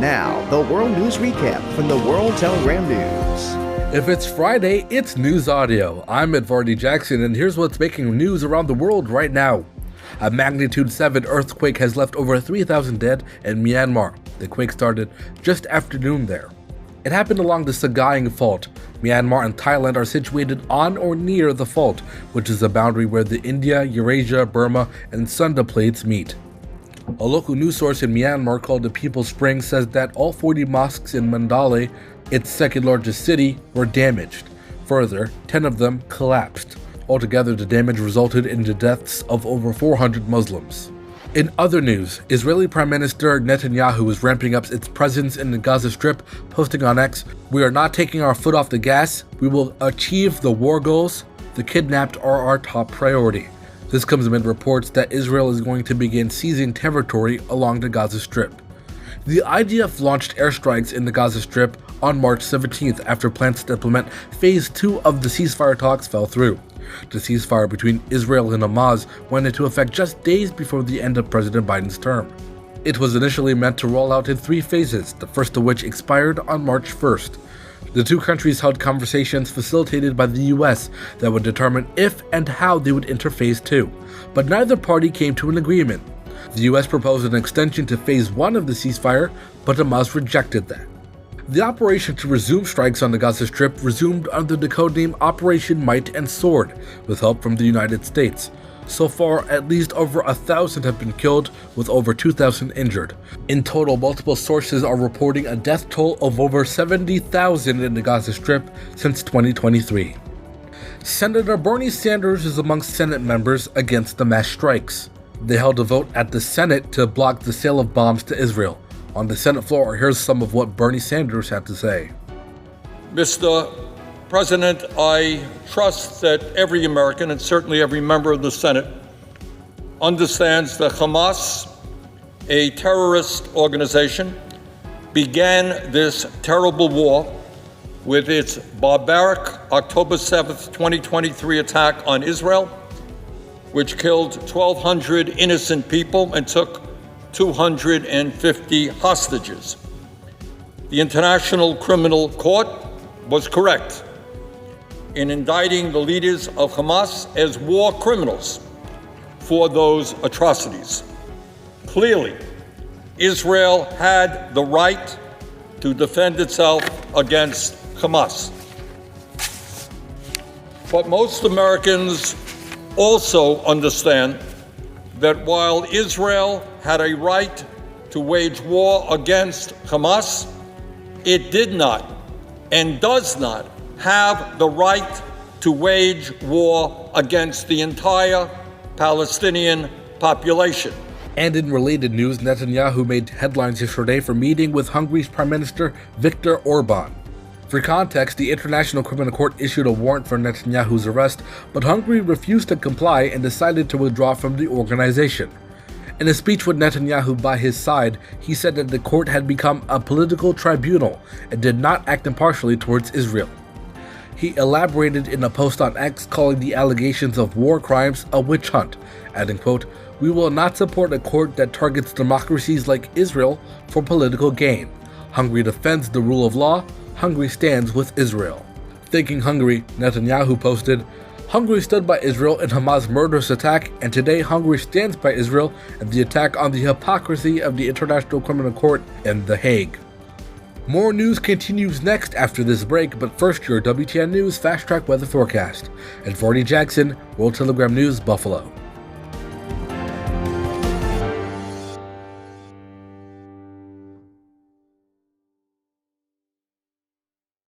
Now, the World News Recap from the World Telegram News. If it's Friday, it's NewsAudio. I'm Edvardy Jackson, and here's what's making news around the world right now. A magnitude 7 earthquake has left over 3,000 dead in Myanmar. The quake started just after noon there. It happened along the Sagaing Fault. Myanmar and Thailand are situated on or near the fault, which is a boundary where the India, Eurasia, Burma, and Sunda plates meet. A local news source in Myanmar called the People's Spring says that all 40 mosques in Mandalay, its second largest city, were damaged. Further, 10 of them collapsed. Altogether, the damage resulted in the deaths of over 400 Muslims. In other news, Israeli Prime Minister Netanyahu is ramping up its presence in the Gaza Strip, posting on X, "We are not taking our foot off the gas. We will achieve the war goals. The kidnapped are our top priority." This comes amid reports that Israel is going to begin seizing territory along the Gaza Strip. The IDF launched airstrikes in the Gaza Strip on March 17th after plans to implement Phase 2 of the ceasefire talks fell through. The ceasefire between Israel and Hamas went into effect just days before the end of President Biden's term. It was initially meant to roll out in 3 phases, the first of which expired on March 1st. The two countries held conversations facilitated by the US that would determine if and how they would enter Phase 2, but neither party came to an agreement. The US proposed an extension to Phase 1 of the ceasefire, but Hamas rejected that. The operation to resume strikes on the Gaza Strip resumed under the codename Operation Might and Sword, with help from the United States. So far, at least over 1,000 have been killed, with over 2,000 injured. In total, multiple sources are reporting a death toll of over 70,000 in the Gaza Strip since 2023. Senator Bernie Sanders is among Senate members against the mass strikes. They held a vote at the Senate to block the sale of bombs to Israel. On the Senate floor, here's some of what Bernie Sanders had to say. Mr. President, I trust that every American, and certainly every member of the Senate, understands that Hamas, a terrorist organization, began this terrible war with its barbaric October 7th, 2023 attack on Israel, which killed 1,200 innocent people and took 250 hostages. The International Criminal Court was correct in indicting the leaders of Hamas as war criminals for those atrocities. Clearly, Israel had the right to defend itself against Hamas. But most Americans also understand that while Israel had a right to wage war against Hamas, it did not and does not have the right to wage war against the entire Palestinian population. And in related news, Netanyahu made headlines yesterday for meeting with Hungary's Prime Minister Viktor Orban. For context, the International Criminal Court issued a warrant for Netanyahu's arrest, but Hungary refused to comply and decided to withdraw from the organization. In a speech with Netanyahu by his side, he said that the court had become a political tribunal and did not act impartially towards Israel. He elaborated in a post on X, calling the allegations of war crimes a witch hunt, adding, quote, "We will not support a court that targets democracies like Israel for political gain. Hungary defends the rule of law. Hungary stands with Israel." Thanking Hungary, Netanyahu posted, "Hungary stood by Israel in Hamas' murderous attack, and today Hungary stands by Israel in the attack on the hypocrisy of the International Criminal Court in The Hague." More news continues next after this break, but first your WTN News Fast Track Weather Forecast. Edvardy Jackson, World Telegram News, Buffalo.